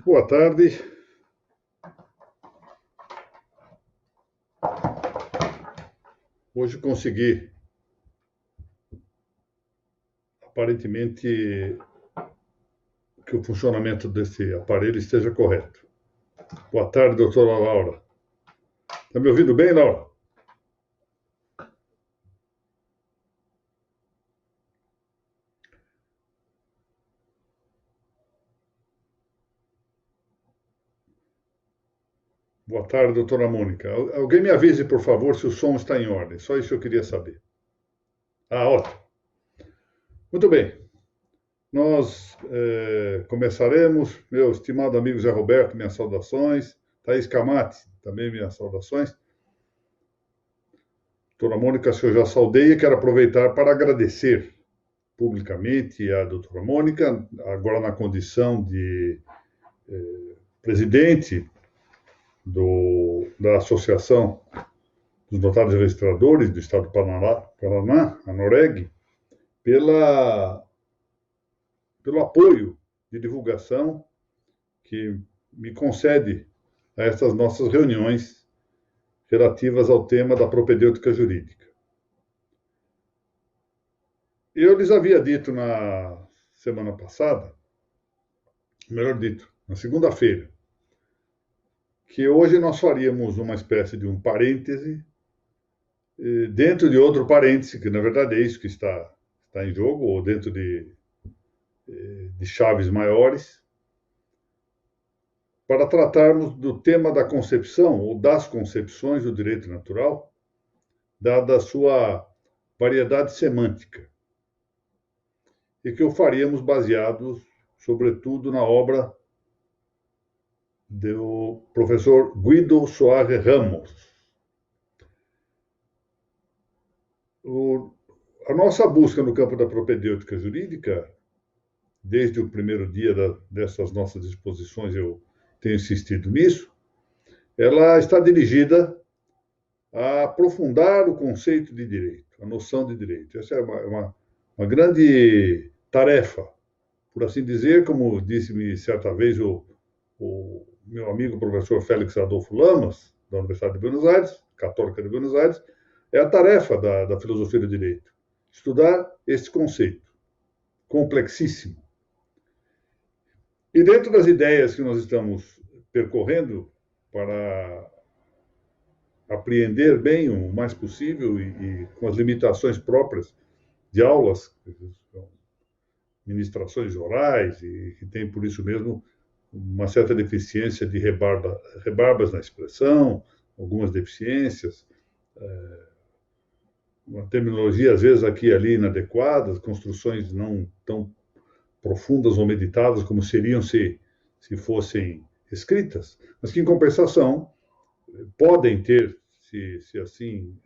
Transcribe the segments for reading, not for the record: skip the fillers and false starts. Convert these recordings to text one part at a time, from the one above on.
Boa tarde. Hoje consegui, aparentemente, que o funcionamento desse aparelho esteja correto. Boa tarde, doutora Laura. Está me ouvindo bem, Laura? Boa tarde, doutora Mônica. Alguém me avise, por favor, se o som está em ordem. Só isso eu queria saber. Ótimo. Muito bem. Nós começaremos. Meu estimado amigo Zé Roberto, minhas saudações. Thaís Camati, também minhas saudações. Doutora Mônica, se eu já saudei e quero aproveitar para agradecer publicamente a doutora Mônica, agora na condição de presidente da Associação dos Notários e Registradores do Estado do Paraná, a NOREG, pelo apoio de divulgação que me concede a essas nossas reuniões relativas ao tema da propedêutica jurídica. Eu lhes havia dito na semana passada, melhor dito, na segunda-feira, que hoje nós faríamos uma espécie de um parêntese dentro de outro parêntese, que na verdade é isso que está em jogo, ou dentro de chaves maiores, para tratarmos do tema da concepção ou das concepções do direito natural, dada a sua variedade semântica, e que o faríamos baseados, sobretudo, na obra do professor Guido Soares Ramos. A nossa busca no campo da propedêutica jurídica, desde o primeiro dia dessas nossas exposições, eu tenho insistido nisso, ela está dirigida a aprofundar o conceito de direito, a noção de direito. Essa é uma grande tarefa, por assim dizer, como disse-me certa vez o meu amigo professor Félix Adolfo Lamas, da Universidade de Buenos Aires, Católica de Buenos Aires, é a tarefa da filosofia do direito, estudar este conceito complexíssimo. E dentro das ideias que nós estamos percorrendo para apreender bem o mais possível e com as limitações próprias de aulas, ministrações orais, e que tem por isso mesmo uma certa deficiência de rebarbas na expressão, algumas deficiências, uma terminologia às vezes aqui e ali inadequada, construções não tão profundas ou meditadas como seriam se fossem escritas, mas que, em compensação, podem ter, se assim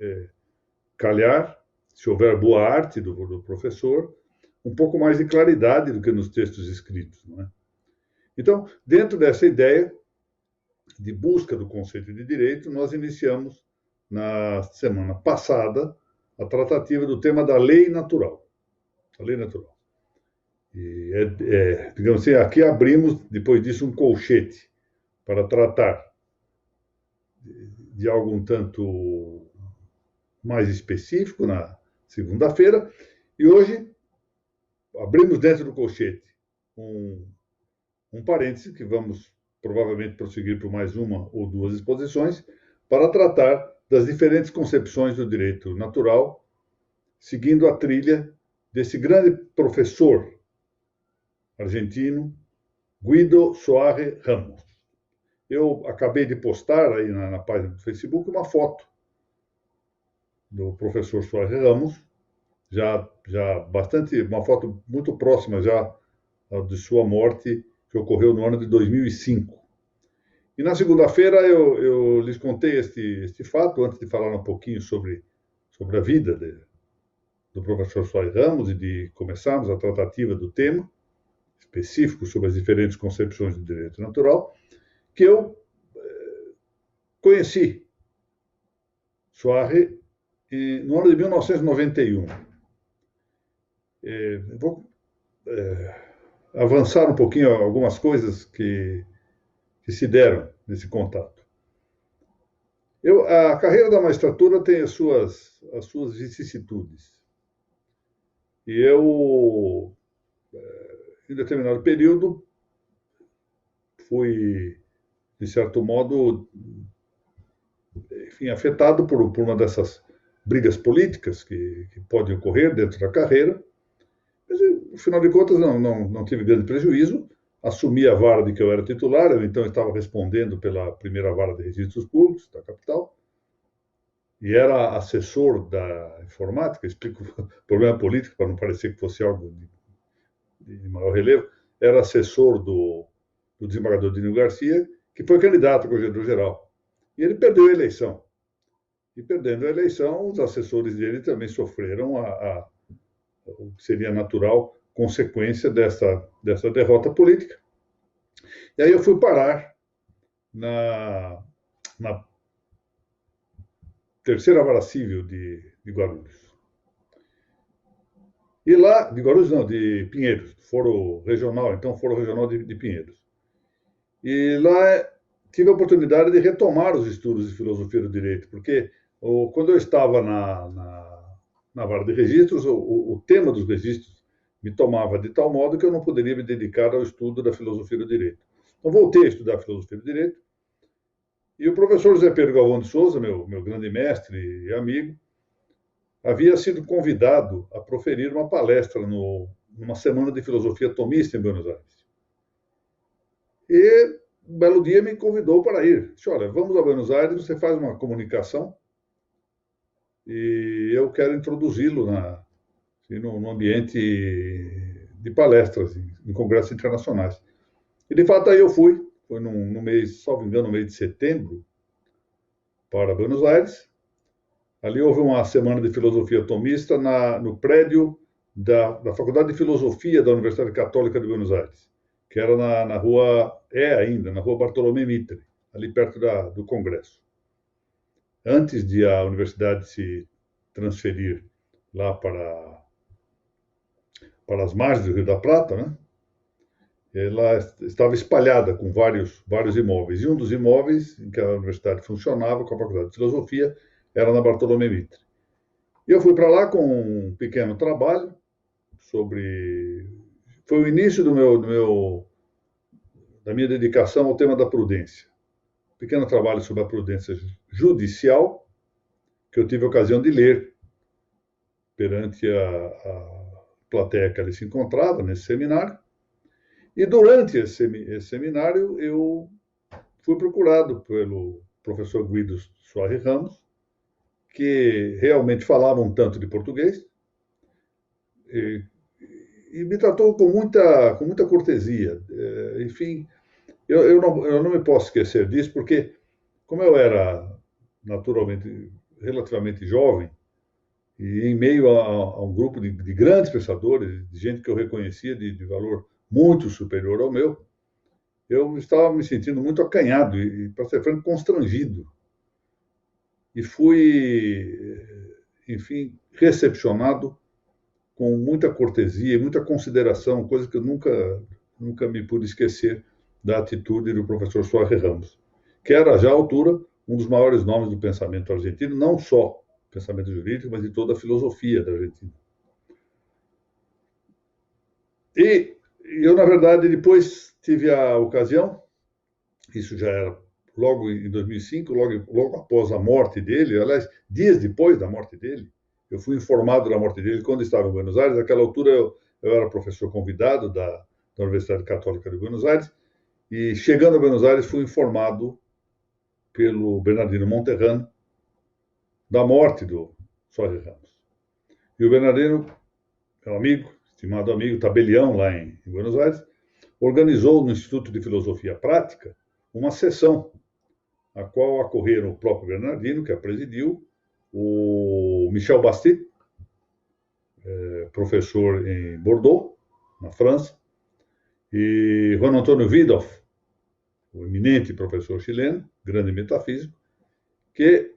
calhar, se houver boa arte do professor, um pouco mais de claridade do que nos textos escritos, não é? Então, dentro dessa ideia de busca do conceito de direito, nós iniciamos, na semana passada, a tratativa do tema da lei natural. A lei natural. E, digamos assim, aqui abrimos, depois disso, um colchete para tratar de algo um tanto mais específico na segunda-feira, e hoje abrimos dentro do colchete um parêntese que vamos provavelmente prosseguir por mais uma ou duas exposições para tratar das diferentes concepções do direito natural, seguindo a trilha desse grande professor argentino, Guido Soares Ramos. Eu acabei de postar aí na página do Facebook uma foto do professor Soares Ramos, já bastante, uma foto muito próxima já de sua morte, que ocorreu no ano de 2005. E na segunda-feira eu lhes contei este fato, antes de falar um pouquinho sobre a vida do professor Soares Ramos e de começarmos a tratativa do tema específico sobre as diferentes concepções do direito natural, que eu conheci Soares no ano de 1991. Vou avançar um pouquinho algumas coisas que que se deram nesse contato. A carreira da magistratura tem as suas vicissitudes. E eu, em determinado período, fui, de certo modo, enfim, afetado por uma dessas brigas políticas que podem ocorrer dentro da carreira. Mas, no final de contas, não tive grande prejuízo. Assumi a vara de que eu era titular, eu então estava respondendo pela primeira vara de registros públicos da capital, e era assessor da informática, explico o problema político para não parecer que fosse algo de maior relevo, era assessor do desembargador Dino Garcia, que foi candidato a corregedor-geral. E ele perdeu a eleição. E perdendo a eleição, os assessores dele também sofreram o que seria natural consequência dessa derrota política. E aí eu fui parar na terceira vara civil de Guarulhos. E lá, de Guarulhos não, de Pinheiros, foro regional, então foro regional de Pinheiros. E lá tive a oportunidade de retomar os estudos de filosofia do direito, porque quando eu estava na vara de registros, o tema dos registros me tomava de tal modo que eu não poderia me dedicar ao estudo da filosofia do direito. Então voltei a estudar filosofia do direito, e o professor José Pedro Galvão de Souza, meu grande mestre e amigo, havia sido convidado a proferir uma palestra numa semana de filosofia tomista em Buenos Aires. E um belo dia me convidou para ir. Disse, olha, vamos a Buenos Aires, você faz uma comunicação e eu quero introduzi-lo no ambiente de palestras, em congressos internacionais. E, de fato, aí eu fui. Foi no mês, salvo engano, no mês de setembro, para Buenos Aires. Ali houve uma semana de filosofia tomista no prédio da Faculdade de Filosofia da Universidade Católica de Buenos Aires, que era na rua, na rua Bartolomé Mitre, ali perto do Congresso. Antes de a universidade se transferir lá para as margens do Rio da Prata, né? Ela estava espalhada com vários imóveis. E um dos imóveis em que a universidade funcionava, com a Faculdade de Filosofia, era na Bartolomé Mitre. E eu fui para lá com um pequeno trabalho sobre... Foi o início da minha dedicação ao tema da prudência. Um pequeno trabalho sobre a prudência judicial, que eu tive a ocasião de ler perante a plateia que ali se encontrava, nesse seminário. E durante esse seminário, eu fui procurado pelo professor Guido Soares Ramos, que realmente falava um tanto de português, e me tratou com muita cortesia. Enfim, eu não me posso esquecer disso, porque como eu era naturalmente relativamente jovem, e em meio a um grupo de grandes pensadores, de gente que eu reconhecia de valor muito superior ao meu, eu estava me sentindo muito acanhado e, para ser franco, constrangido. E fui, enfim, recepcionado com muita cortesia e muita consideração, coisa que eu nunca me pude esquecer da atitude do professor Soares Ramos, que era, já à altura, um dos maiores nomes do pensamento argentino, não só pensamento jurídico, mas de toda a filosofia da Argentina. E eu, na verdade, depois tive a ocasião, isso já era logo em 2005, logo após a morte dele, aliás, dias depois da morte dele, eu fui informado da morte dele quando estava em Buenos Aires. Naquela altura eu era professor convidado da Universidade Católica de Buenos Aires, e chegando a Buenos Aires fui informado pelo Bernardino Monterrano da morte do Soares Ramos. E o Bernardino, meu amigo, estimado amigo, tabelião lá em Buenos Aires, organizou no Instituto de Filosofia Prática uma sessão, a qual acorreram o próprio Bernardino, que a presidiu, o Michel Bastide, professor em Bordeaux, na França, e Juan Antônio Widoff, o eminente professor chileno, grande metafísico, que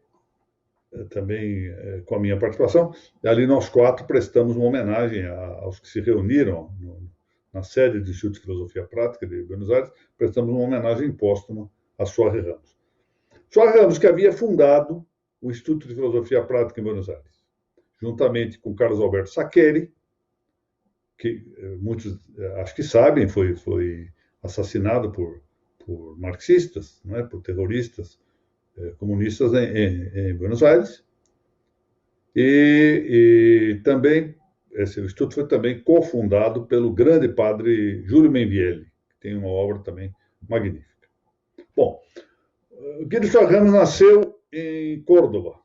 também, com a minha participação, ali nós quatro prestamos uma homenagem aos que se reuniram na sede do Instituto de Filosofia Prática de Buenos Aires, prestamos uma homenagem póstuma a Soares Ramos. Soares Ramos, que havia fundado o Instituto de Filosofia Prática em Buenos Aires, juntamente com Carlos Alberto Saccheri, que muitos acho que sabem, foi assassinado por marxistas, não é? Por terroristas comunistas em Buenos Aires. E também, esse instituto foi também cofundado pelo grande padre Júlio Menvielli, que tem uma obra também magnífica. Bom, Guido Soares Ramos nasceu em Córdoba,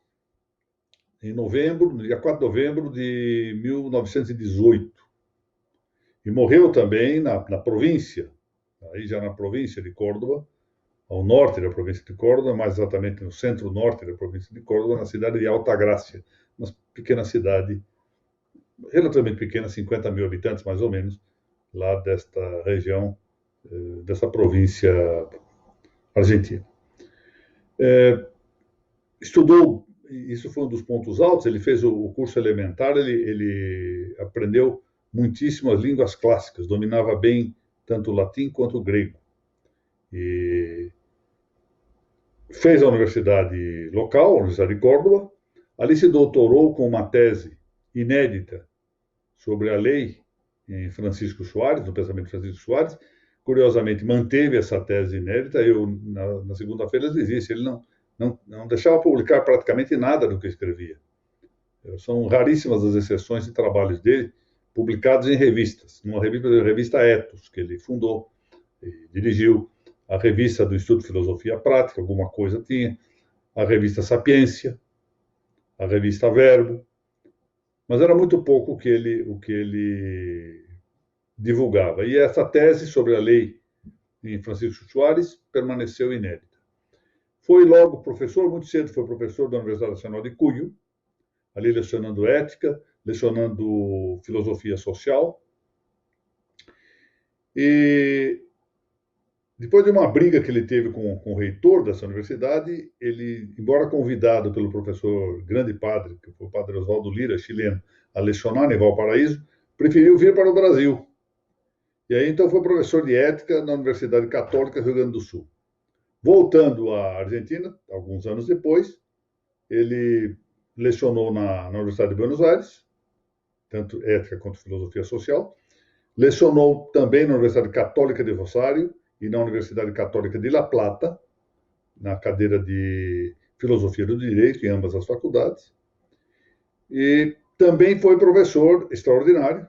em novembro, no dia 4 de novembro de 1918. E morreu também na província, aí já na província de Córdoba, ao norte da província de Córdoba, mais exatamente no centro-norte da província de Córdoba, na cidade de Altagracia, uma pequena cidade, relativamente pequena, 50 mil habitantes mais ou menos, lá desta região, dessa província argentina. Estudou, isso foi um dos pontos altos, ele fez o curso elementar, ele aprendeu muitíssimo as línguas clássicas, dominava bem tanto o latim quanto o grego. E fez a universidade local, a Universidade de Córdoba, ali se doutorou com uma tese inédita sobre a lei em Francisco Soares, no pensamento de Francisco Soares. Curiosamente, manteve essa tese inédita. Eu, na segunda-feira, ele dizia isso, ele não deixava publicar praticamente nada do que escrevia. São raríssimas as exceções de trabalhos dele, publicados em revistas. Numa revista Ethos, que ele fundou e dirigiu, a revista do Instituto de Filosofia Prática, alguma coisa tinha, a revista Sapiência, a revista Verbo, mas era muito pouco o que ele divulgava. E essa tese sobre a lei em Francisco Soares permaneceu inédita. Foi logo professor, muito cedo foi professor da Universidade Nacional de Cuyo, ali lecionando ética, lecionando filosofia social. E depois de uma briga que ele teve com o reitor dessa universidade, ele, embora convidado pelo professor grande padre, que foi o padre Oswaldo Lira, chileno, a lecionar em Valparaíso, preferiu vir para o Brasil. E aí, então, foi professor de ética na Universidade Católica do Rio Grande do Sul. Voltando à Argentina, alguns anos depois, ele lecionou na Universidade de Buenos Aires, tanto ética quanto filosofia social. Lecionou também na Universidade Católica de Rosário e na Universidade Católica de La Plata, na cadeira de Filosofia do Direito, em ambas as faculdades. E também foi professor extraordinário,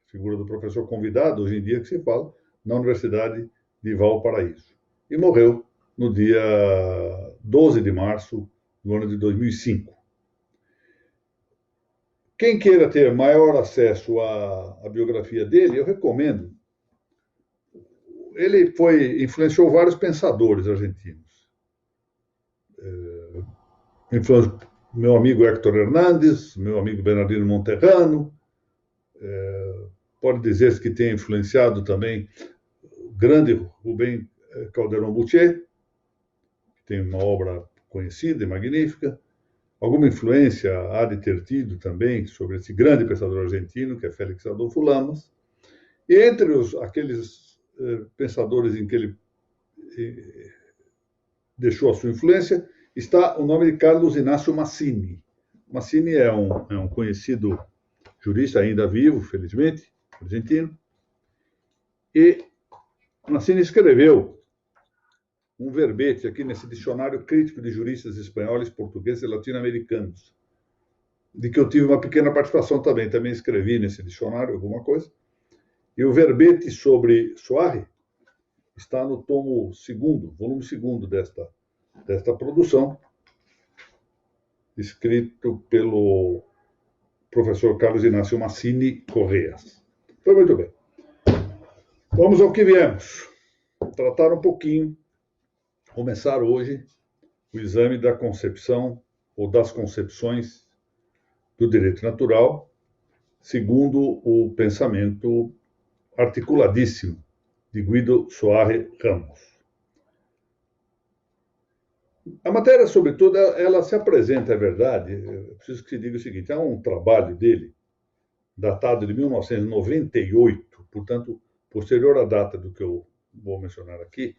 figura do professor convidado, hoje em dia que se fala, na Universidade de Valparaíso. E morreu no dia 12 de março do ano de 2005. Quem queira ter maior acesso à biografia dele, eu recomendo. Ele influenciou vários pensadores argentinos. Meu amigo Héctor Hernández, meu amigo Bernardino Monterrano, pode dizer-se que tem influenciado também o grande Rubem Calderón Butcher, que tem uma obra conhecida e magnífica. Alguma influência há de ter tido também sobre esse grande pensador argentino, que é Félix Adolfo Lamas. E entre aqueles pensadores em que ele deixou a sua influência, está o nome de Carlos Inácio Massini. Massini é um conhecido jurista, ainda vivo, felizmente, argentino. E Massini escreveu um verbete aqui nesse dicionário crítico de juristas espanhóis, portugueses e latino-americanos, de que eu tive uma pequena participação também. Também escrevi nesse dicionário alguma coisa. E o verbete sobre Soares está no tomo 2º, volume 2º desta produção, escrito pelo professor Carlos Inácio Massini Correas. Foi muito bem. Vamos ao que viemos. Tratar um pouquinho, começar hoje o exame da concepção ou das concepções do direito natural, segundo o pensamento articuladíssimo de Guido Soares Ramos. A matéria, sobretudo, ela se apresenta, é verdade, eu preciso que se diga o seguinte, há um trabalho dele, datado de 1998, portanto, posterior à data do que eu vou mencionar aqui,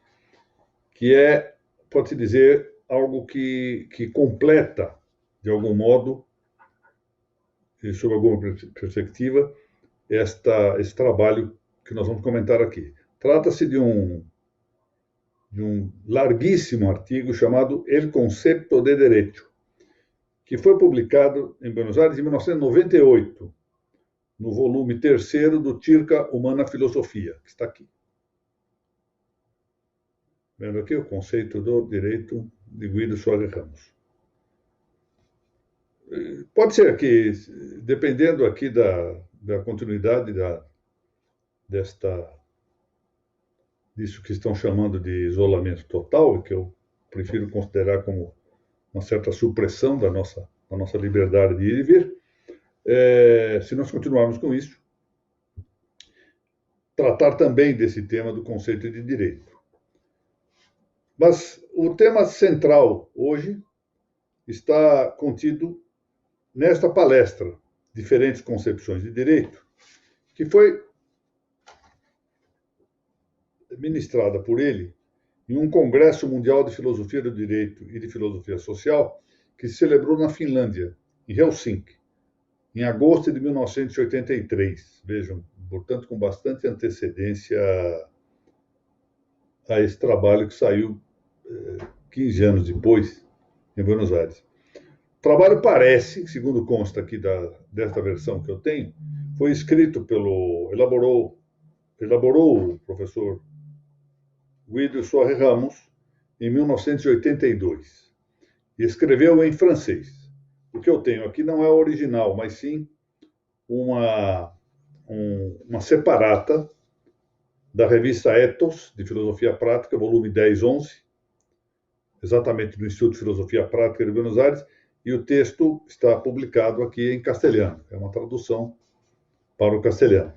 que é, pode-se dizer, algo que completa, de algum modo, e sob alguma perspectiva, esse trabalho que nós vamos comentar aqui. Trata-se de um larguíssimo artigo chamado El Concepto de Derecho, que foi publicado em Buenos Aires em 1998, no volume 3º do Tirca Humana Filosofia, que está aqui. Vendo aqui o conceito do direito de Guido Soares Ramos. Pode ser que, dependendo aqui da continuidade disso que estão chamando de isolamento total, que eu prefiro considerar como uma certa supressão da nossa liberdade de ir e vir, se nós continuarmos com isso, tratar também desse tema do conceito de direito. Mas o tema central hoje está contido nesta palestra, Diferentes Concepções de Direito, que foi ministrada por ele em um Congresso Mundial de Filosofia do Direito e de Filosofia Social, que se celebrou na Finlândia, em Helsinki, em agosto de 1983. Vejam, portanto, com bastante antecedência a esse trabalho que saiu 15 anos depois, em Buenos Aires. O trabalho parece, segundo consta aqui desta versão que eu tenho, foi escrito elaborou o professor Guido Soares Ramos em 1982 e escreveu em francês. O que eu tenho aqui não é o original, mas sim uma separata da revista Ethos, de Filosofia Prática, volume 10/11, exatamente do Instituto de Filosofia Prática de Buenos Aires, e o texto está publicado aqui em castelhano. É uma tradução para o castelhano.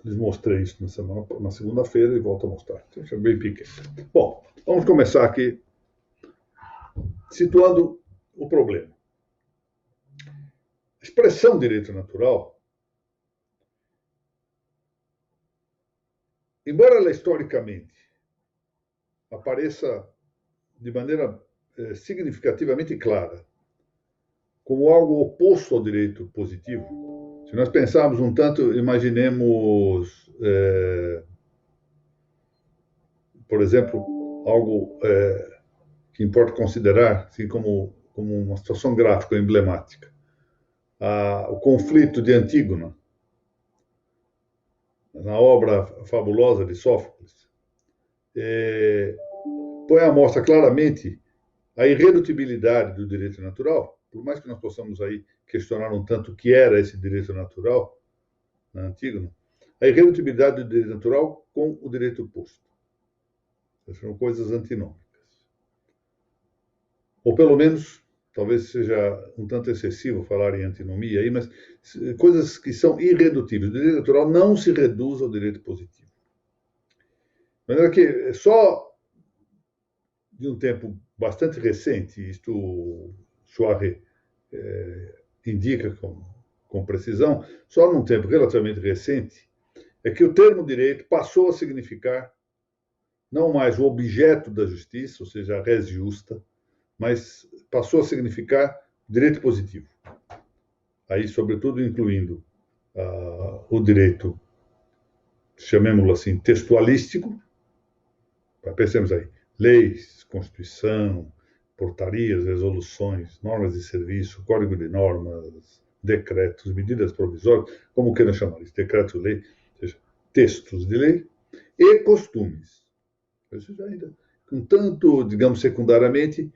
Lhes mostrei isso na segunda-feira e volto a mostrar. É bem pequeno. Bom, vamos começar aqui situando o problema. A expressão direito natural, embora ela historicamente apareça de maneira significativamente clara como algo oposto ao direito positivo, se nós pensarmos um tanto, imaginemos, por exemplo, algo que importa considerar assim, como uma situação gráfica emblemática. O conflito de Antígona, na obra fabulosa de Sófocles, põe à mostra claramente a irredutibilidade do direito natural, por mais que nós possamos aí questionar um tanto o que era esse direito natural na Antígona, a irredutibilidade do direito natural com o direito oposto. São coisas antinômicas. Ou pelo menos, talvez seja um tanto excessivo falar em antinomia aí, mas coisas que são irredutíveis. O direito natural não se reduz ao direito positivo. De maneira que só de um tempo bastante recente, isto Soares indica com precisão, só num tempo relativamente recente, é que o termo direito passou a significar não mais o objeto da justiça, ou seja, a res justa, mas passou a significar direito positivo. Aí, sobretudo, incluindo o direito, chamemos-lo assim, textualístico. Pensemos aí, leis, Constituição, portarias, resoluções, normas de serviço, código de normas, decretos, medidas provisórias, como queiram chamar isso, decreto-lei, ou seja, textos de lei, e costumes. Isso já ainda, um tanto, digamos, secundariamente,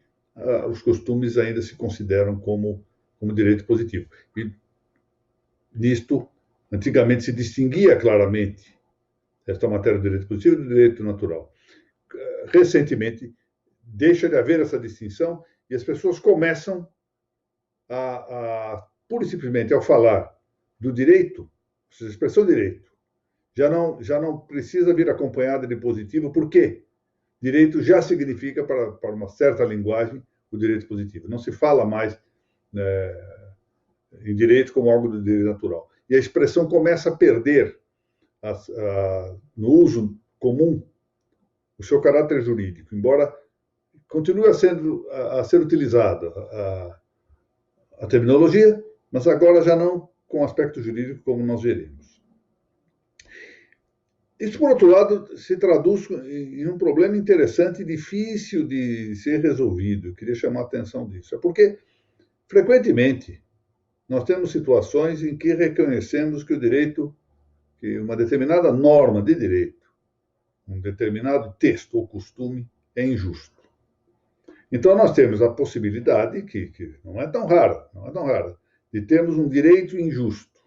os costumes ainda se consideram como direito positivo. E nisto, antigamente se distinguia claramente esta matéria do direito positivo do direito natural. Recentemente, deixa de haver essa distinção e as pessoas começam pura e simplesmente, ao falar do direito, ou seja, a expressão direito, já não precisa vir acompanhada de positivo, porque direito já significa, para uma certa linguagem, o direito positivo. Não se fala mais em direito como algo do direito natural. e a expressão começa a perder no uso comum o seu caráter jurídico, embora continue a ser utilizada a terminologia, mas agora já não com aspecto jurídico, como nós veremos. Isso, por outro lado, se traduz em um problema interessante e difícil de ser resolvido. Eu queria chamar a atenção disso. É porque, frequentemente, nós temos situações em que reconhecemos que o direito, que uma determinada norma de direito, um determinado texto ou costume é injusto. Então, nós temos a possibilidade, que não é tão rara, de termos um direito injusto.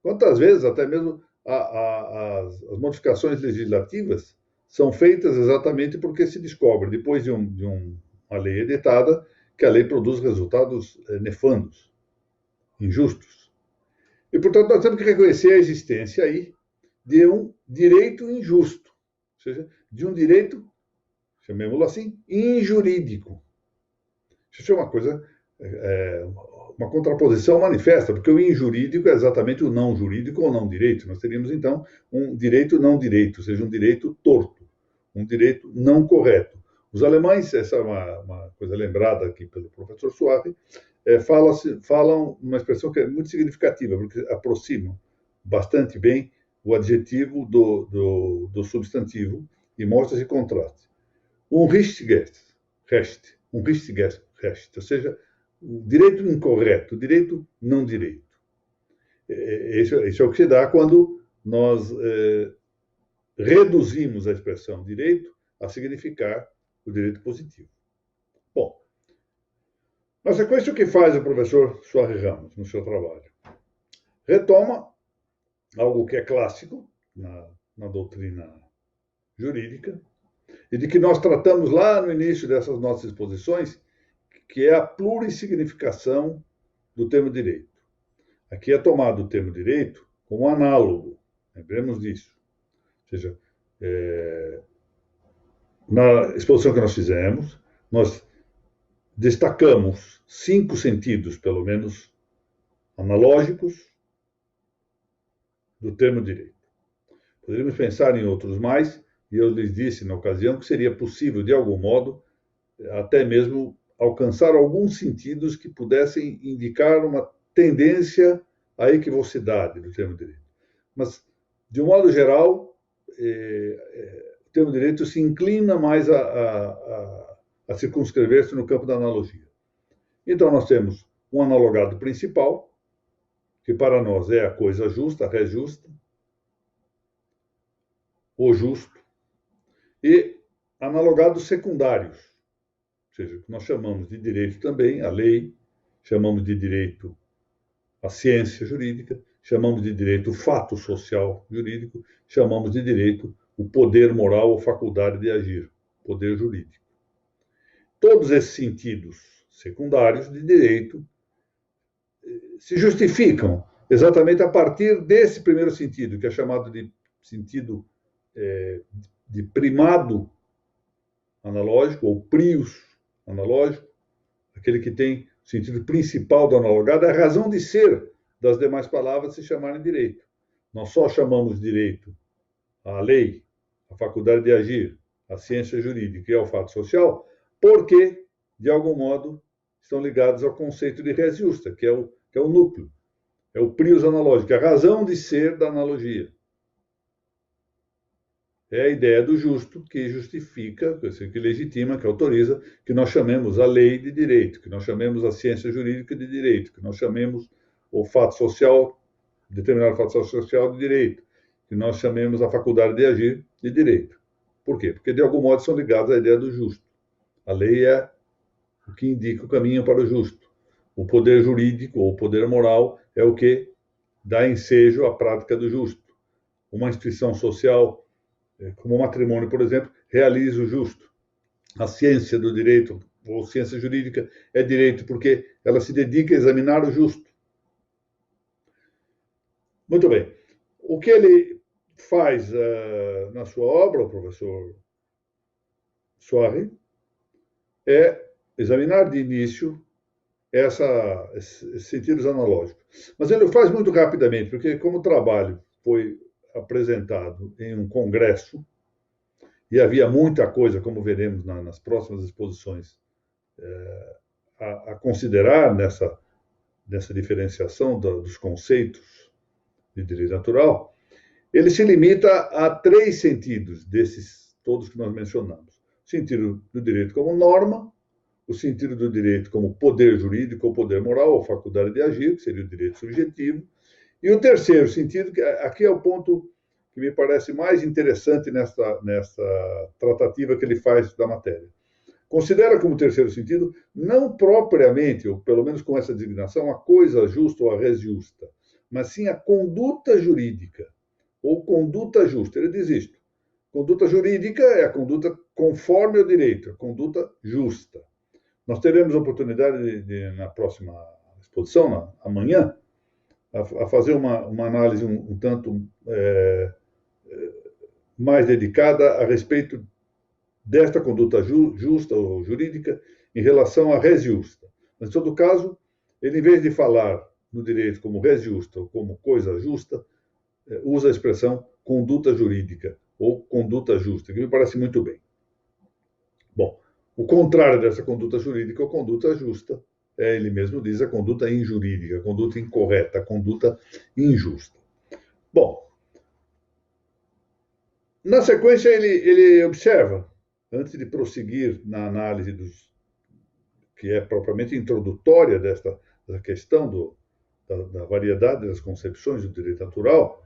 Quantas vezes, até mesmo, as modificações legislativas são feitas exatamente porque se descobre, depois de uma lei editada, que a lei produz resultados nefandos, injustos. E, portanto, nós temos que reconhecer a existência aí de um direito injusto, ou seja, de um direito, chamemos-lo assim, injurídico. Isso é uma coisa, uma contraposição manifesta, porque o injurídico é exatamente o não jurídico ou não direito. Nós teríamos, então, um direito não direito, ou seja, um direito torto, um direito não correto. Os alemães, essa é uma coisa lembrada aqui pelo professor Soares, falam uma expressão que é muito significativa, porque aproximam bastante bem o adjetivo do substantivo e mostra esse contraste. Um Richtiges Recht, ou seja, o direito incorreto, o direito não direito. Isso é o que se dá quando nós reduzimos a expressão direito a significar o direito positivo. Bom, na sequência, o que faz o professor Soares Ramos no seu trabalho? Retoma algo que é clássico na doutrina jurídica, e de que nós tratamos lá no início dessas nossas exposições, que é a plurissignificação do termo direito. Aqui é tomado o termo direito como análogo, lembremos disso. Ou seja, na exposição que nós fizemos, nós destacamos 5 sentidos, pelo menos, analógicos do termo direito. Poderíamos pensar em outros mais, e eu lhes disse na ocasião que seria possível, de algum modo, até mesmo alcançar alguns sentidos que pudessem indicar uma tendência à equivocidade do termo direito. Mas, de um modo geral, o termo direito se inclina mais a circunscrever-se no campo da analogia. Então, nós temos um analogado principal, que para nós é a coisa justa, a res justa, o justo, e analogados secundários, ou seja, que nós chamamos de direito também, a lei, chamamos de direito a ciência jurídica, chamamos de direito o fato social jurídico, chamamos de direito o poder moral ou faculdade de agir, poder jurídico. Todos esses sentidos secundários de direito se justificam exatamente a partir desse primeiro sentido, que é chamado de sentido de primado analógico, ou prius analógico, aquele que tem o sentido principal do analogado, é a razão de ser das demais palavras se chamarem direito. Nós só chamamos direito à lei, à faculdade de agir, à ciência jurídica e ao fato social, porque, de algum modo, estão ligados ao conceito de res justa, que é o núcleo, é o prius analógico, a razão de ser da analogia. É a ideia do justo que justifica, que legitima, que autoriza, que nós chamemos a lei de direito, que nós chamemos a ciência jurídica de direito, que nós chamemos o fato social, determinado fato social de direito, que nós chamemos a faculdade de agir de direito. Por quê? Porque, de algum modo, são ligados à ideia do justo. A lei é o que indica o caminho para o justo. O poder jurídico, ou o poder moral, é o que dá ensejo à prática do justo. Uma instituição social, como o matrimônio, por exemplo, realiza o justo. A ciência do direito, ou ciência jurídica, é direito porque ela se dedica a examinar o justo. Muito bem. O que ele faz na sua obra, o professor Soares, é examinar de início esses sentidos analógicos. Mas ele faz muito rapidamente, porque como o trabalho foi apresentado em um congresso, e havia muita coisa, como veremos nas próximas exposições, a considerar nessa diferenciação dos conceitos de direito natural, ele se limita a 3 sentidos desses todos que nós mencionamos. O sentido do direito como norma, o sentido do direito como poder jurídico ou poder moral, ou faculdade de agir, que seria o direito subjetivo, e o terceiro sentido, que aqui é o ponto que me parece mais interessante nessa tratativa que ele faz da matéria. Considera como terceiro sentido, não propriamente, ou pelo menos com essa designação, a coisa justa ou a res justa, mas sim a conduta jurídica, ou conduta justa. Ele diz isto. Conduta jurídica é a conduta conforme o direito, a conduta justa. Nós teremos a oportunidade na próxima exposição, amanhã, a fazer uma análise um tanto mais dedicada a respeito desta conduta justa ou jurídica em relação à res justa. Mas, em todo caso, ele, em vez de falar no direito como res justa ou como coisa justa, usa a expressão conduta jurídica ou conduta justa, que me parece muito bem. Bom, o contrário dessa conduta jurídica ou conduta justa, ele mesmo diz a conduta injurídica, a conduta incorreta, a conduta injusta. Bom, na sequência ele observa, antes de prosseguir na análise que é propriamente introdutória dessa questão da variedade das concepções do direito natural,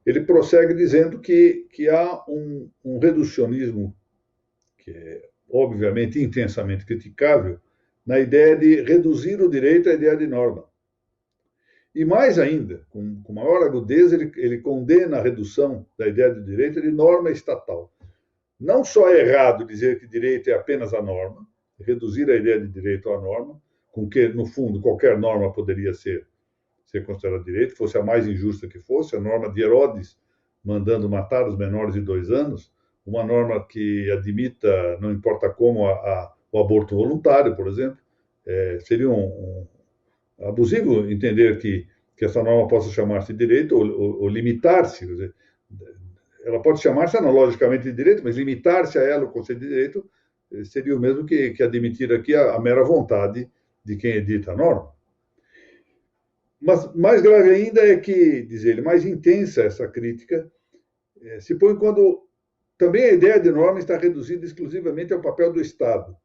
ele prossegue dizendo que há um reducionismo que é obviamente intensamente criticável na ideia de reduzir o direito à ideia de norma. E mais ainda, com maior agudeza, ele condena a redução da ideia de direito de norma estatal. Não só é errado dizer que direito é apenas a norma, reduzir a ideia de direito à norma, com que, no fundo, qualquer norma poderia ser considerada direito, fosse a mais injusta que fosse, a norma de Herodes mandando matar os menores de 2 anos, uma norma que admita, não importa como, o aborto voluntário, por exemplo. Seria abusivo entender que essa norma possa chamar-se direito ou limitar-se. Quer dizer, ela pode chamar-se analogicamente de direito, mas limitar-se a ela o conceito de direito seria o mesmo que admitir aqui a mera vontade de quem edita a norma. Mas mais grave ainda é que, diz ele, mais intensa essa crítica se põe quando também a ideia de norma está reduzida exclusivamente ao papel do Estado,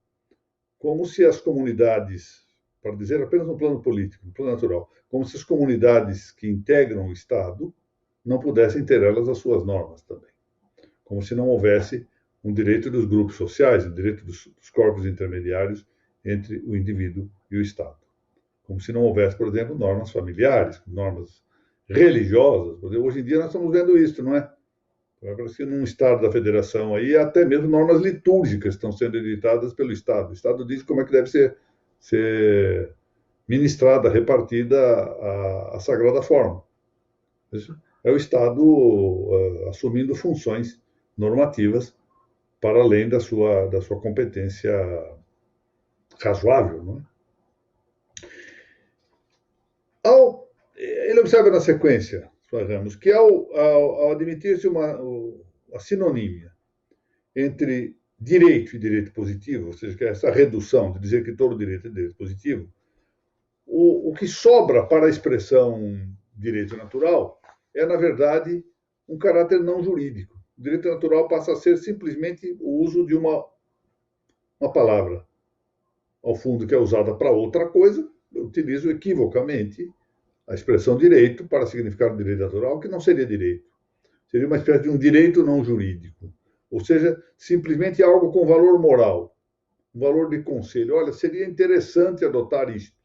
como se as comunidades, para dizer apenas no plano político, no plano natural, como se as comunidades que integram o Estado não pudessem ter elas as suas normas também. Como se não houvesse um direito dos grupos sociais, um direito dos corpos intermediários entre o indivíduo e o Estado. Como se não houvesse, por exemplo, normas familiares, normas religiosas. Hoje em dia nós estamos vendo isso, não é? Parece que num Estado da Federação aí, até mesmo normas litúrgicas estão sendo editadas pelo Estado. O Estado diz como é que deve ser ministrada, repartida a sagrada forma. Isso é o Estado assumindo funções normativas para além da sua competência razoável, não é? Ele observa na sequência, Ramos, que ao admitir-se a sinonímia entre direito e direito positivo, ou seja, que é essa redução de dizer que todo direito é direito positivo, o que sobra para a expressão direito natural é, na verdade, um caráter não jurídico. O direito natural passa a ser simplesmente o uso de uma palavra, ao fundo, que é usada para outra coisa. Eu utilizo equivocamente a expressão direito para significar o direito natural, que não seria direito. Seria uma espécie de um direito não jurídico. Ou seja, simplesmente algo com valor moral, um valor de conselho. Olha, seria interessante adotar isto.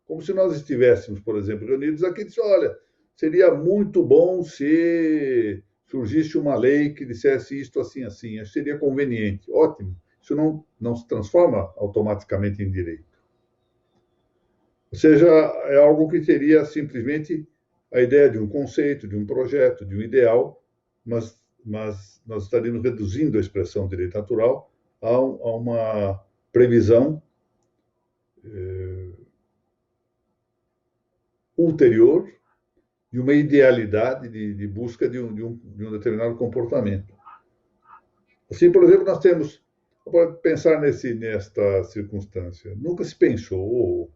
Como se nós estivéssemos, por exemplo, reunidos aqui e disse, olha, seria muito bom se surgisse uma lei que dissesse isto assim, assim. Isso seria conveniente. Ótimo. Isso não se transforma automaticamente em direito. Ou seja, é algo que teria simplesmente a ideia de um conceito, de um projeto, de um ideal, mas nós estaríamos reduzindo a expressão direito natural a uma previsão ulterior de uma idealidade de busca de um determinado comportamento. Assim, por exemplo, nós temos, pode pensar nesta circunstância, nunca se pensou,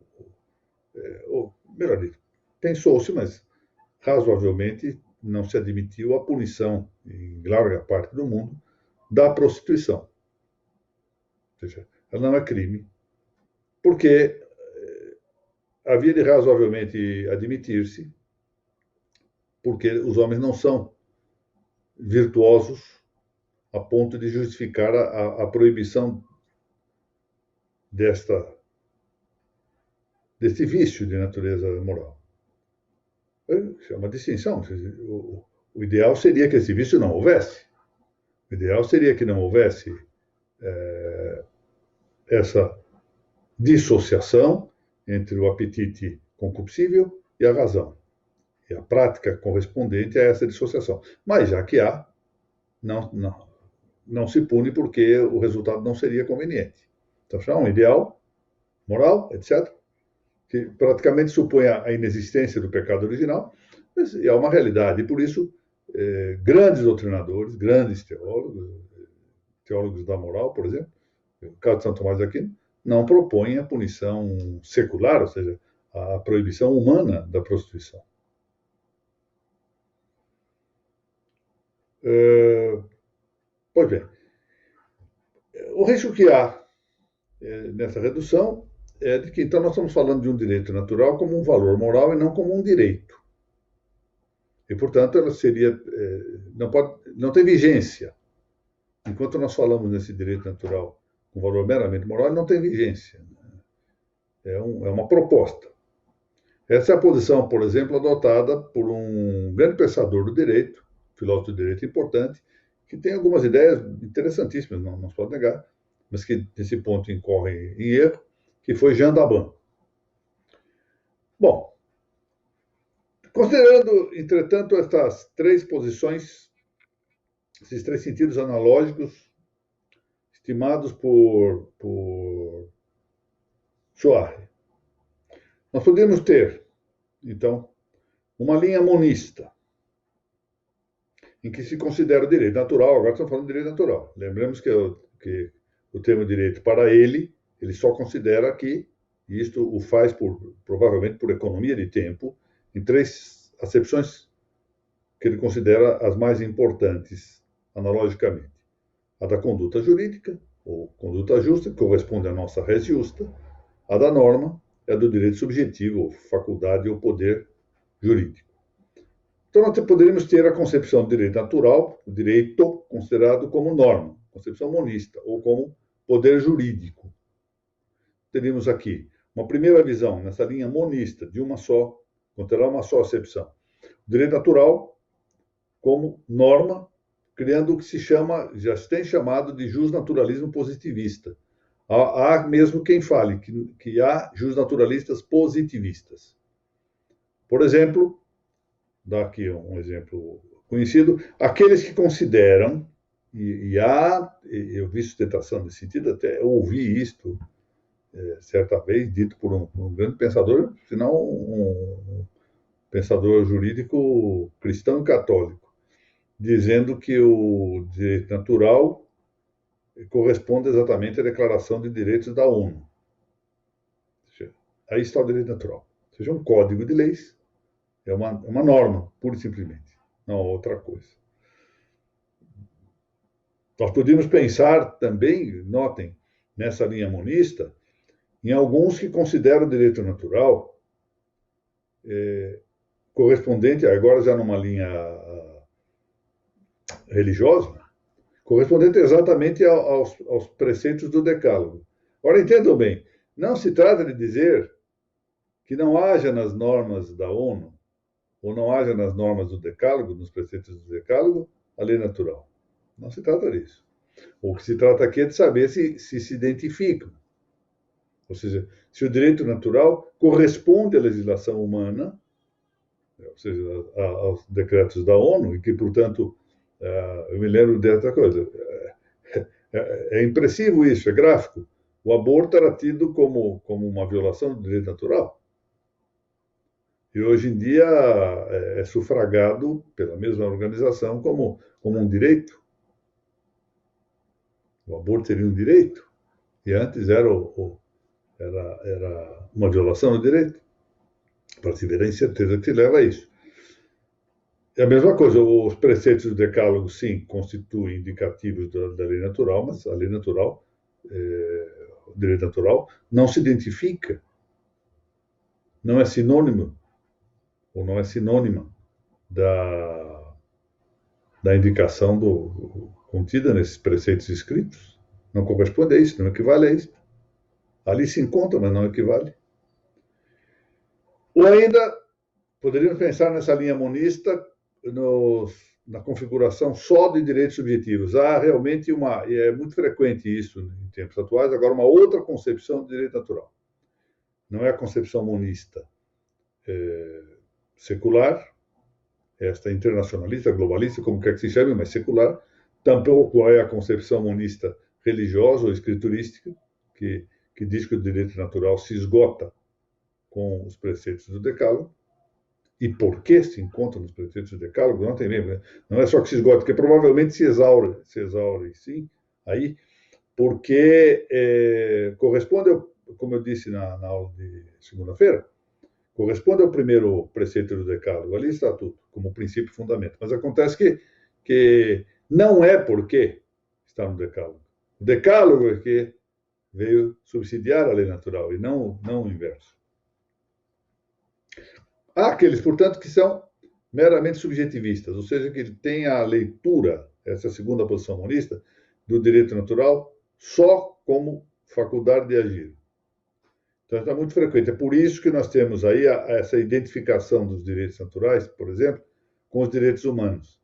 ou melhor dito, pensou-se, mas razoavelmente não se admitiu a punição, em larga parte do mundo, da prostituição. Ou seja, ela não é crime, porque havia de razoavelmente admitir-se, porque os homens não são virtuosos a ponto de justificar a proibição deste vício de natureza moral. É uma distinção. O ideal seria que esse vício não houvesse. O ideal seria que não houvesse essa dissociação entre o apetite concupiscível e a razão. E a prática correspondente a essa dissociação. Mas já que há, não se pune porque o resultado não seria conveniente. Então, é um ideal moral, etc., que praticamente supõe a inexistência do pecado original, mas é uma realidade. E por isso, grandes doutrinadores, grandes teólogos da moral, por exemplo, o caso de São Tomás de Aquino, não propõem a punição secular, ou seja, a proibição humana da prostituição. Pois bem, o risco que há nessa redução é de que, então, nós estamos falando de um direito natural como um valor moral e não como um direito. E, portanto, ela seria, não tem vigência. Enquanto nós falamos nesse direito natural com valor meramente moral, ele não tem vigência. É uma proposta. Essa é a posição, por exemplo, adotada por um grande pensador do direito, filósofo do direito importante, que tem algumas ideias interessantíssimas, não se pode negar, mas que, nesse ponto, incorre em erro, que foi Jean Dabin. Bom, considerando, entretanto, estas três posições, esses três sentidos analógicos, estimados por Soares, nós podemos ter, então, uma linha monista, em que se considera o direito natural. Agora estamos falando de direito natural. Lembremos que o termo direito, para ele só considera que, e isto o faz provavelmente por economia de tempo, em três acepções que ele considera as mais importantes analogicamente. A da conduta jurídica, ou conduta justa, que corresponde à nossa res justa. A da norma é a do direito subjetivo, ou faculdade ou poder jurídico. Então, nós poderíamos ter a concepção do direito natural, o direito considerado como norma, concepção monista, ou como poder jurídico. Teríamos aqui uma primeira visão, nessa linha monista, de considerar uma só acepção. O direito natural como norma, criando o que já se tem chamado de jusnaturalismo positivista. Há mesmo quem fale que há jusnaturalistas positivistas. Por exemplo, dar aqui um exemplo conhecido, aqueles que consideram, eu vi sustentação nesse sentido, até ouvi isto certa vez, dito por um grande pensador, senão um pensador jurídico cristão e católico, dizendo que o direito natural corresponde exatamente à Declaração de Direitos da ONU. Aí está o direito natural. Ou seja, um código de leis, é uma norma, pura e simplesmente, não é outra coisa. Nós podíamos pensar também, notem, nessa linha monista, em alguns que consideram o direito natural correspondente, agora já numa linha religiosa, correspondente exatamente aos preceitos do Decálogo. Agora, entendam bem, não se trata de dizer que não haja nas normas da ONU, ou não haja nas normas do Decálogo, nos preceitos do Decálogo, a lei natural. Não se trata disso. O que se trata aqui é de saber se identificam. Ou seja, se o direito natural corresponde à legislação humana, ou seja, aos decretos da ONU, e que, portanto, eu me lembro de outra coisa, é impressivo isso, é gráfico. O aborto era tido como uma violação do direito natural. E hoje em dia é sufragado pela mesma organização como um direito. O aborto seria um direito. E antes era uma violação do direito. Para se ver a incerteza que se leva a isso. É a mesma coisa, os preceitos do decálogo, sim, constituem indicativos da lei natural, mas a lei natural, o direito natural, não se identifica, não é sinônimo, ou não é sinônima da indicação contida nesses preceitos escritos. Não corresponde a isso, não equivale a isso. Ali se encontra, mas não equivale. Ou ainda, poderíamos pensar nessa linha monista na configuração só de direitos subjetivos. Há realmente e é muito frequente isso em tempos atuais, agora uma outra concepção de direito natural. Não é a concepção monista secular, esta internacionalista, globalista, como quer que se chame, mas secular, tampouco é a concepção monista religiosa ou escriturística, que diz que o direito natural se esgota com os preceitos do Decálogo. E por que se encontra nos preceitos do Decálogo? Não tem mesmo, né? Não é só que se esgota, porque provavelmente se exaure sim, aí, porque corresponde, como eu disse na aula de segunda-feira, corresponde ao primeiro preceito do Decálogo, ali está tudo, como princípio e fundamento. Mas acontece que não é porque está no Decálogo. O Decálogo é que veio subsidiar a lei natural, e não o inverso. Há aqueles, portanto, que são meramente subjetivistas, ou seja, que têm a leitura, essa segunda posição monista, do direito natural só como faculdade de agir. Então, está muito frequente. É por isso que nós temos aí essa identificação dos direitos naturais, por exemplo, com os direitos humanos.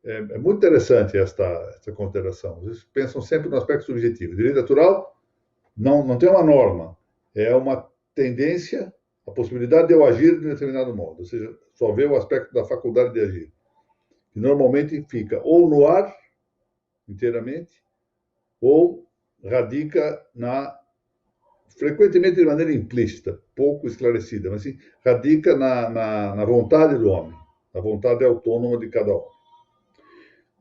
É muito interessante esta consideração. Eles pensam sempre no aspecto subjetivo. O direito natural não tem uma norma, é uma tendência, a possibilidade de eu agir de determinado modo, ou seja, só vê o aspecto da faculdade de agir, que normalmente fica ou no ar, inteiramente, ou radica frequentemente de maneira implícita, pouco esclarecida, mas sim, radica na vontade do homem, na vontade autônoma de cada homem.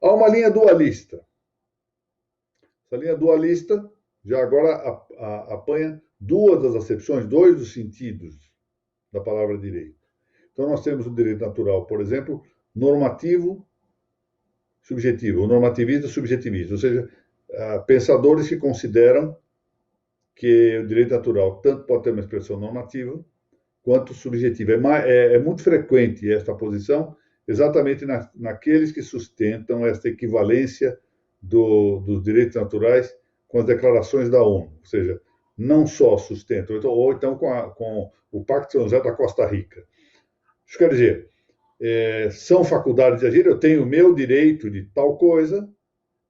Há uma linha dualista. Essa linha dualista já agora apanha duas das acepções, dois dos sentidos da palavra direito. Então, nós temos o direito natural, por exemplo, normativo, subjetivo, o normativista, subjetivista, ou seja, pensadores que consideram que o direito natural tanto pode ter uma expressão normativa quanto subjetiva. É muito frequente esta posição, exatamente naqueles que sustentam esta equivalência dos direitos naturais com as declarações da ONU, ou seja, não só sustentam, ou então com o Pacto de São José da Costa Rica. Isso quer dizer, são faculdades de agir, eu tenho o meu direito de tal coisa,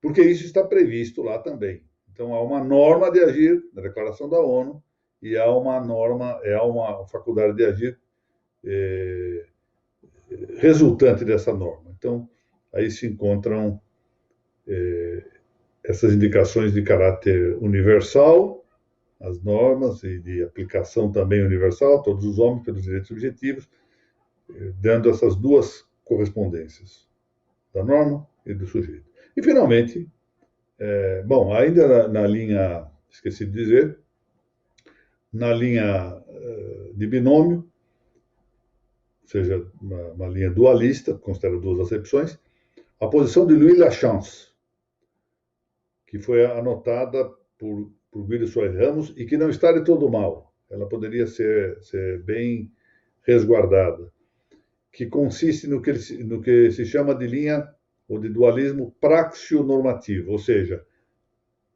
porque isso está previsto lá também. Então, há uma norma de agir na Declaração da ONU e há uma faculdade de agir resultante dessa norma. Então, aí se encontram essas indicações de caráter universal, as normas, e de aplicação também universal, todos os homens pelos direitos subjetivos, dando essas duas correspondências, da norma e do sujeito. E, finalmente, ainda na linha, esqueci de dizer, na linha de binômio, ou seja, uma linha dualista, considera duas acepções, a posição de Louis Lachance, que foi anotada por Guido Soares Ramos e que não está de todo mal. Ela poderia ser bem resguardada, que consiste no que se chama de linha ou de dualismo praxionormativo, ou seja,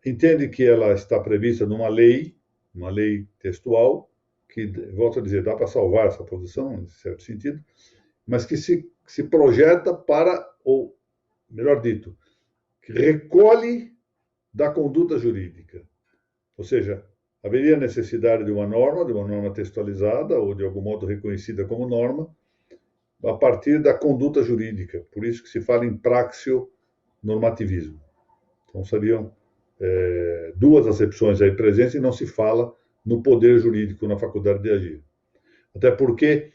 entende que ela está prevista numa lei, uma lei textual, que, volto a dizer, dá para salvar essa posição, em certo sentido, mas que se projeta para, ou melhor dito, que recolhe da conduta jurídica. Ou seja, haveria necessidade de uma norma textualizada, ou de algum modo reconhecida como norma, a partir da conduta jurídica. Por isso que se fala em praxionormativismo. Então, seriam duas acepções aí presentes e não se fala no poder jurídico, na faculdade de agir. Até porque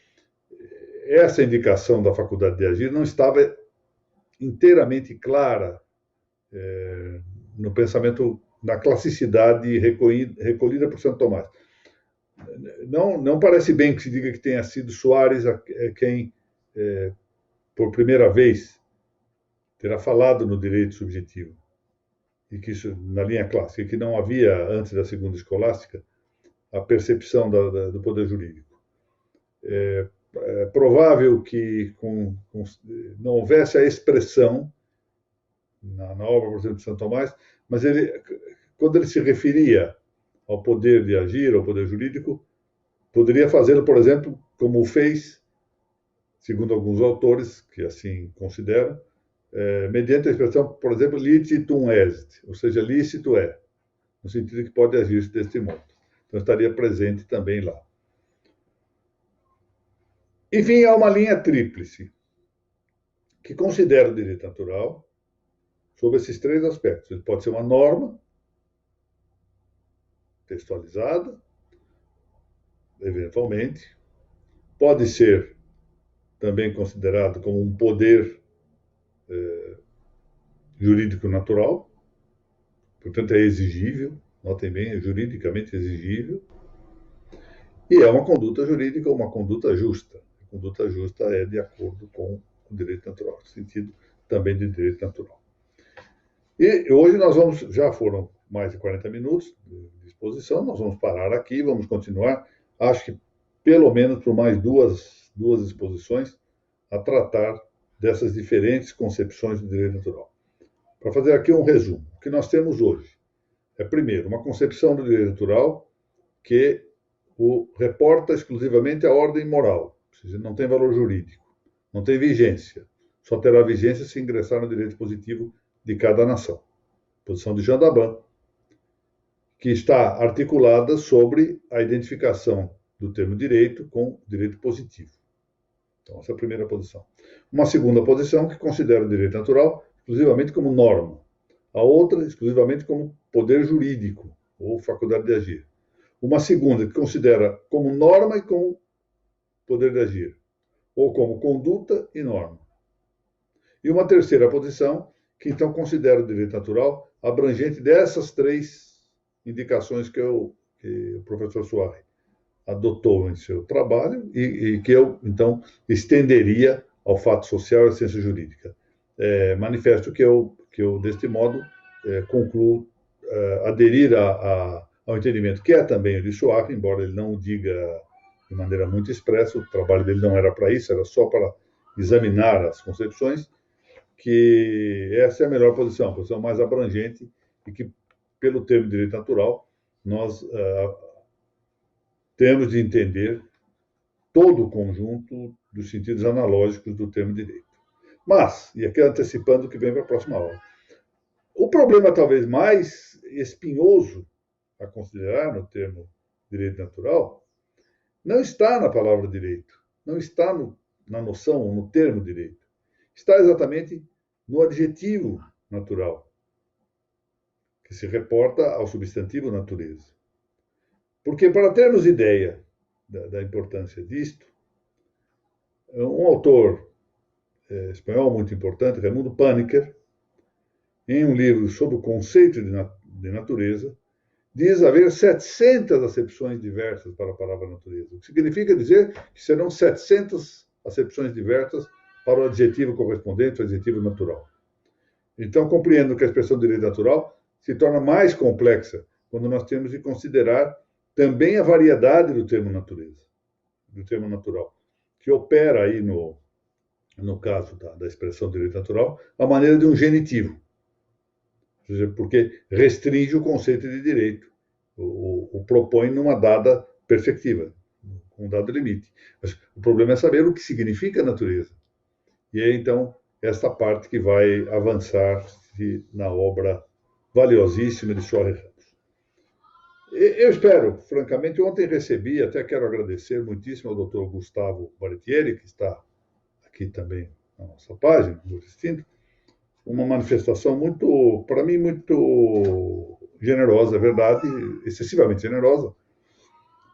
essa indicação da faculdade de agir não estava inteiramente clara no pensamento, na classicidade recolhida por Santo Tomás. Não parece bem que se diga que tenha sido Soares quem, por primeira vez, terá falado no direito subjetivo, e que isso, na linha clássica, que não havia, antes da segunda escolástica, a percepção do poder jurídico. É provável que não houvesse a expressão na obra, por exemplo, de Santo Tomás, mas quando ele se referia ao poder de agir, ao poder jurídico, poderia fazê-lo, por exemplo, como fez, segundo alguns autores, que assim consideram, mediante a expressão, por exemplo, licitum est, ou seja, lícito é, no sentido de que pode agir-se deste modo. Então, estaria presente também lá. Enfim, há uma linha tríplice, que considera o direito natural sob esses três aspectos. Ele pode ser uma norma textualizada, eventualmente, pode ser também considerado como um poder jurídico natural, portanto é exigível, notem bem, é juridicamente exigível, e é uma conduta jurídica ou uma conduta justa. A conduta justa é de acordo com o direito natural, no sentido também de direito natural. E hoje já foram mais de 40 minutos de exposição, nós vamos parar aqui, vamos continuar, acho que pelo menos por mais duas exposições, a tratar dessas diferentes concepções do direito natural. Para fazer aqui um resumo, o que nós temos hoje é, primeiro, uma concepção do direito natural que reporta exclusivamente a ordem moral, ou seja, não tem valor jurídico, não tem vigência, só terá vigência se ingressar no direito positivo de cada nação. Posição de Jean Dabin, que está articulada sobre a identificação do termo direito com direito positivo. Então, essa é a primeira posição. Uma segunda posição que considera o direito natural exclusivamente como norma. A outra, exclusivamente como poder jurídico, ou faculdade de agir. Uma segunda que considera como norma e como poder de agir, ou como conduta e norma. E uma terceira posição que, então, considera o direito natural abrangente dessas três indicações que o professor Soares adotou em seu trabalho e que eu, então, estenderia ao fato social e à ciência jurídica. Manifesto que eu deste modo, concluo aderir ao entendimento que é também o de Soares, embora ele não o diga de maneira muito expressa, o trabalho dele não era para isso, era só para examinar as concepções, que essa é a melhor posição, a posição mais abrangente e que, pelo termo direito natural, nós temos de entender todo o conjunto dos sentidos analógicos do termo direito. Mas, e aqui antecipando o que vem para a próxima aula, o problema talvez mais espinhoso a considerar no termo direito natural não está na palavra direito, não está na noção, no termo direito. Está exatamente no adjetivo natural, que se reporta ao substantivo natureza. Porque, para termos ideia da importância disto, um autor espanhol muito importante, Raimundo Paniker, em um livro sobre o conceito de natureza, diz haver 700 acepções diversas para a palavra natureza, o que significa dizer que serão 700 acepções diversas para o adjetivo correspondente ao adjetivo natural. Então, compreendo que a expressão direito natural se torna mais complexa quando nós temos de considerar também a variedade do termo natureza, do termo natural, que opera aí no caso da expressão direito natural, a maneira de um genitivo, ou seja, porque restringe o conceito de direito, o propõe numa dada perspectiva, com um dado limite. Mas o problema é saber o que significa natureza. E é, então, esta parte que vai avançar na obra valiosíssima de Soares Ramos. Eu espero, francamente, ontem recebi, até quero agradecer muitíssimo ao Dr. Gustavo Baretieri, que está aqui também na nossa página, do Distinto, uma manifestação muito, para mim, muito generosa, é verdade, excessivamente generosa,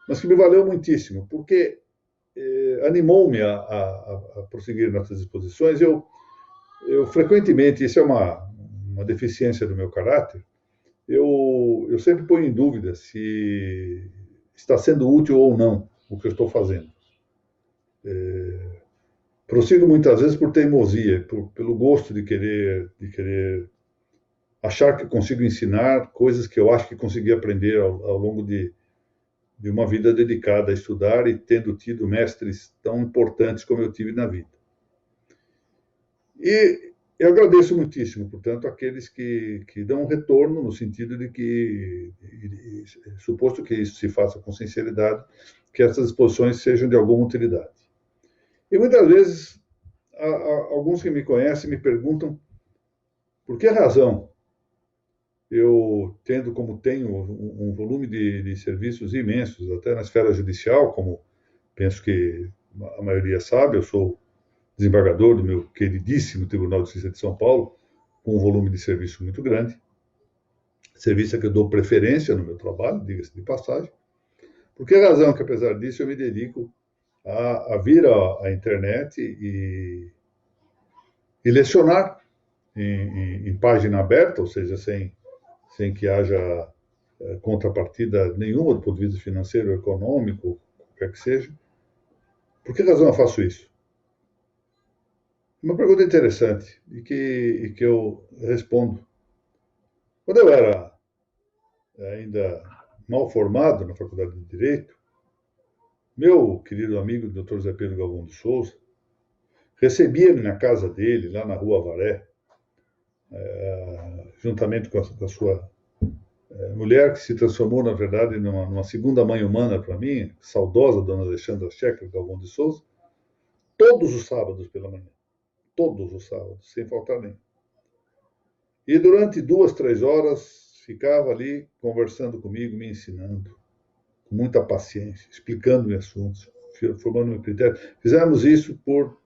mas que me valeu muitíssimo, porque animou-me a prosseguir nessas exposições. Eu frequentemente, isso é uma deficiência do meu caráter, eu sempre ponho em dúvida se está sendo útil ou não o que eu estou fazendo. Prossigo muitas vezes por teimosia, pelo gosto de querer achar que consigo ensinar coisas que eu acho que consegui aprender ao longo de uma vida dedicada a estudar e tendo tido mestres tão importantes como eu tive na vida. E eu agradeço muitíssimo, portanto, aqueles que dão um retorno no sentido de que, suposto que isso se faça com sinceridade, que essas exposições sejam de alguma utilidade. E muitas vezes, alguns que me conhecem me perguntam por que razão eu, tendo como tenho um volume de serviços imensos, até na esfera judicial, como penso que a maioria sabe, eu sou desembargador do meu queridíssimo Tribunal de Justiça de São Paulo, com um volume de serviço muito grande, serviço a que eu dou preferência no meu trabalho, diga-se de passagem. Por que razão que, apesar disso, eu me dedico a vir à internet e lecionar em página aberta, ou seja, sem que haja contrapartida nenhuma do ponto de vista financeiro, econômico, qualquer que seja. Por que razão eu faço isso? Uma pergunta interessante e que eu respondo. Quando eu era ainda mal formado na Faculdade de Direito, meu querido amigo Dr. Zé Pedro Galvão de Souza recebia-me na casa dele, lá na Rua Avaré, juntamente com a sua mulher, que se transformou, na verdade, numa segunda mãe humana para mim, saudosa dona Alexandra Schecker Galvão de Souza, todos os sábados pela manhã. Todos os sábados, sem faltar nenhum. E durante 2, 3 horas, ficava ali conversando comigo, me ensinando, com muita paciência, explicando-me assuntos, formando meu critério. Fizemos isso por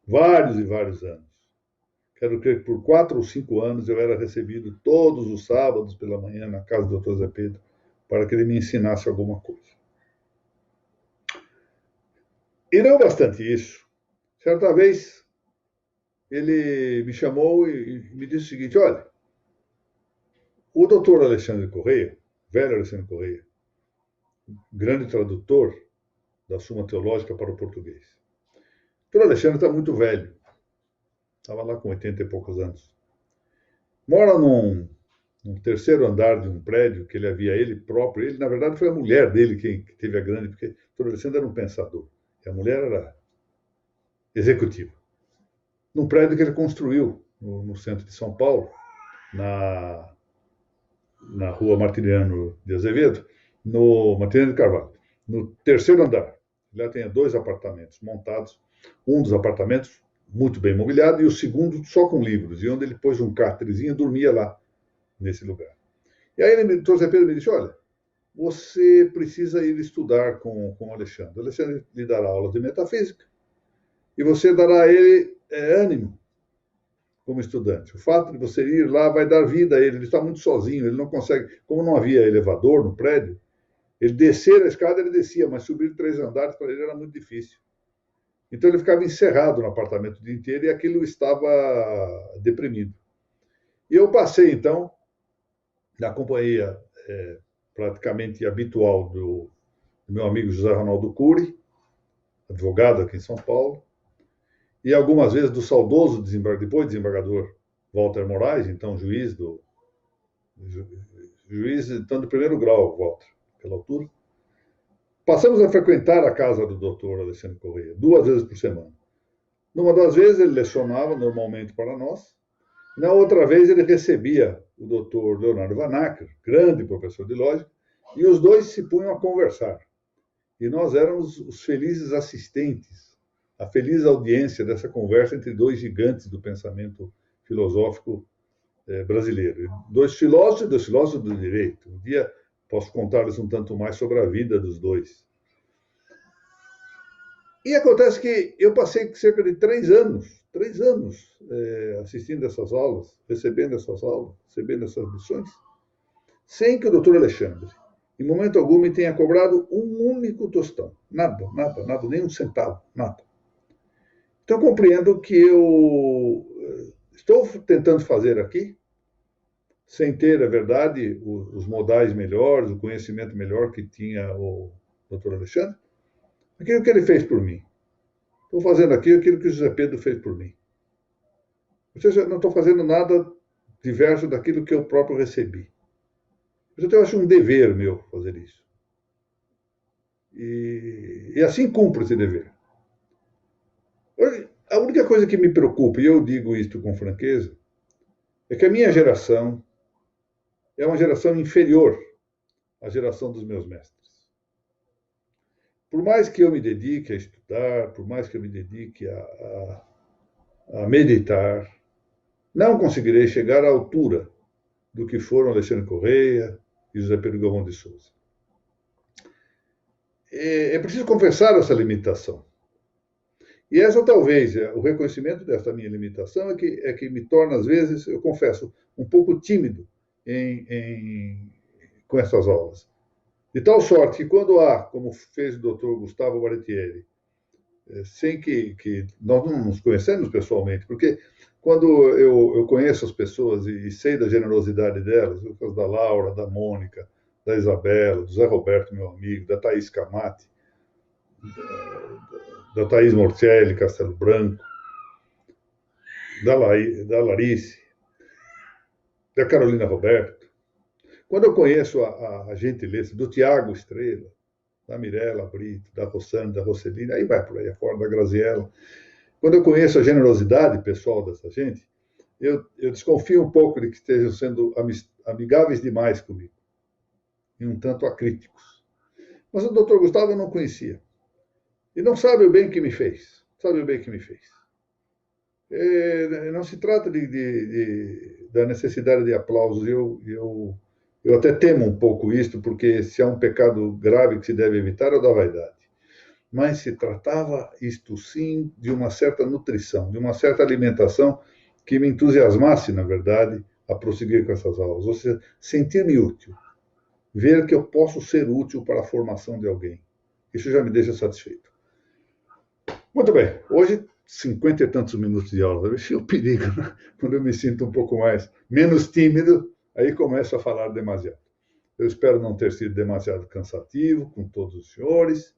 vários e vários anos. Quero crer que por 4 ou 5 anos eu era recebido todos os sábados pela manhã na casa do Dr. Zé Pedro para que ele me ensinasse alguma coisa. E não bastante isso, certa vez ele me chamou e me disse o seguinte: olha, o doutor Alexandre Correia, velho Alexandre Correia, grande tradutor da Suma Teológica para o português. O doutor Alexandre está muito velho, estava lá com 80 e poucos anos. Mora num terceiro andar de um prédio que ele próprio, ele na verdade foi a mulher dele que teve a grande, porque o doutor Alexandre era um pensador, e a mulher era executiva. Num prédio que ele construiu no centro de São Paulo, na Rua Martiniano de Azevedo, no Martiniano de Carvalho, no terceiro andar. Lá tem 2 apartamentos montados, um dos apartamentos muito bem mobiliado e o segundo só com livros, e onde ele pôs um cárterezinho e dormia lá, nesse lugar. E aí o doutor Zé Pedro me disse: olha, você precisa ir estudar com o Alexandre. O Alexandre lhe dará aulas de metafísica e você dará a ele ânimo como estudante. O fato de você ir lá vai dar vida a ele. Ele está muito sozinho, ele não consegue. Como não havia elevador no prédio, ele descer a escada, ele descia, mas subir 3 andares para ele era muito difícil. Então ele ficava encerrado no apartamento o dia inteiro e aquilo estava deprimido. E eu passei, então, na companhia praticamente habitual do meu amigo José Ronaldo Cury, advogado aqui em São Paulo, e algumas vezes do saudoso depois desembargador Walter Moraes, então juiz então, do primeiro grau, Walter, pela altura. Passamos a frequentar a casa do doutor Alexandre Correia 2 vezes por semana. Numa das vezes ele lecionava normalmente para nós, na outra vez ele recebia o doutor Leonardo Vanacker, grande professor de lógica, e os dois se punham a conversar. E nós éramos os felizes assistentes, a feliz audiência dessa conversa entre 2 gigantes do pensamento filosófico brasileiro. 2 filósofos e 2 filósofos do direito. Um dia posso contar-lhes um tanto mais sobre a vida dos 2. E acontece que eu passei cerca de 3 anos assistindo essas aulas, recebendo essas aulas, recebendo essas lições, sem que o doutor Alexandre em momento algum me tenha cobrado um único tostão. Nada, nada, nada, nem um centavo, nada. Então, compreendo que eu estou tentando fazer aqui, sem ter, é verdade, os modais melhores, o conhecimento melhor que tinha o doutor Alexandre, aquilo que ele fez por mim. Estou fazendo aqui aquilo que o José Pedro fez por mim. Ou seja, não estou fazendo nada diverso daquilo que eu próprio recebi. Eu acho um dever meu fazer isso. E assim cumpro esse dever. A única coisa que me preocupa, e eu digo isto com franqueza, é que a minha geração é uma geração inferior à geração dos meus mestres. Por mais que eu me dedique a estudar, por mais que eu me dedique a meditar, não conseguirei chegar à altura do que foram Alexandre Correia e José Pedro Galvão de Souza. É preciso confessar essa limitação. E essa talvez, o reconhecimento dessa minha limitação é que me torna, às vezes, eu confesso, um pouco tímido com essas aulas. De tal sorte que quando há, como fez o doutor Gustavo Baratieri, sem que nós não nos conhecemos pessoalmente, porque quando eu conheço as pessoas e sei da generosidade delas, no caso da Laura, da Mônica, da Isabela, do Zé Roberto, meu amigo, da Thaís Camati, da Thaís Morcelli, Castelo Branco, da Larice, da Carolina Roberto. Quando eu conheço a gentileza do Tiago Estrela, da Mirella Brito, da Rossane, da Rocelina, aí vai por aí afora, da Graziella. Quando eu conheço a generosidade pessoal dessa gente, eu desconfio um pouco de que estejam sendo amigáveis demais comigo, e um tanto acríticos. Mas o doutor Gustavo eu não conhecia. E não sabe o bem que me fez. Sabe o bem que me fez. Não se trata da necessidade de aplausos. Eu até temo um pouco isto, porque se há um pecado grave que se deve evitar, é o da vaidade. Mas se tratava, isto sim, de uma certa nutrição, de uma certa alimentação que me entusiasmasse, na verdade, a prosseguir com essas aulas. Ou seja, sentir-me útil. Ver que eu posso ser útil para a formação de alguém. Isso já me deixa satisfeito. Muito bem, hoje 50 e tantos minutos de aula, esse é o perigo, né? Quando eu me sinto um pouco menos tímido, aí começo a falar demasiado. Eu espero não ter sido demasiado cansativo com todos os senhores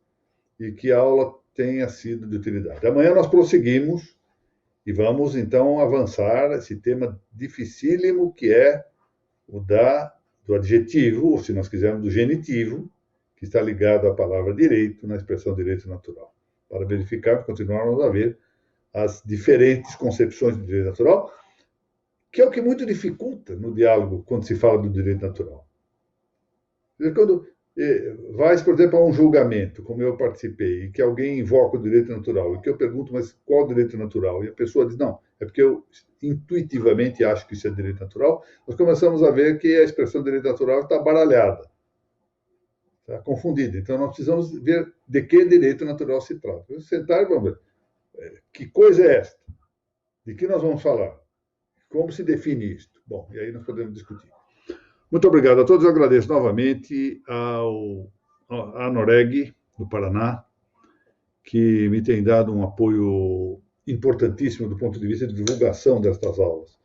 e que a aula tenha sido de utilidade. Amanhã nós prosseguimos e vamos então avançar esse tema dificílimo que é o do adjetivo, ou se nós quisermos do genitivo, que está ligado à palavra direito na expressão direito natural, para verificar, continuarmos a ver as diferentes concepções do direito natural, que é o que muito dificulta no diálogo quando se fala do direito natural. Quando vais, por exemplo, a um julgamento, como eu participei, e que alguém invoca o direito natural, e que eu pergunto, mas qual o direito natural? E a pessoa diz, não, é porque eu intuitivamente acho que isso é direito natural, nós começamos a ver que a expressão direito natural está baralhada, está confundida. Então, nós precisamos ver de que direito natural se trata. Vamos sentar e vamos ver. Que coisa é esta? De que nós vamos falar? Como se define isto? Bom, e aí nós podemos discutir. Muito obrigado a todos. Eu agradeço novamente à Noreg, do Paraná, que me tem dado um apoio importantíssimo do ponto de vista de divulgação destas aulas.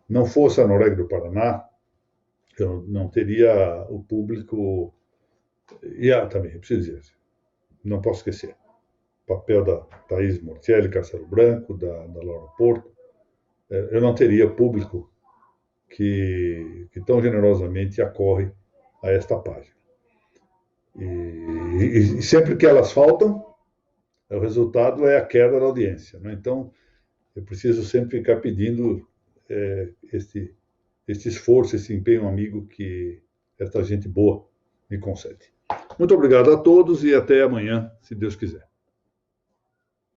Não fosse a Noreg do Paraná, eu não teria o público. E também, preciso dizer, não posso esquecer, o papel da Thaís Morcelli, Castelo Branco, da Laura Porto. Eu não teria público que tão generosamente acorre a esta página. E sempre que elas faltam, o resultado é a queda da audiência, né? Então, eu preciso sempre ficar pedindo este esforço, esse empenho amigo que esta gente boa me concede. Muito obrigado a todos e até amanhã, se Deus quiser.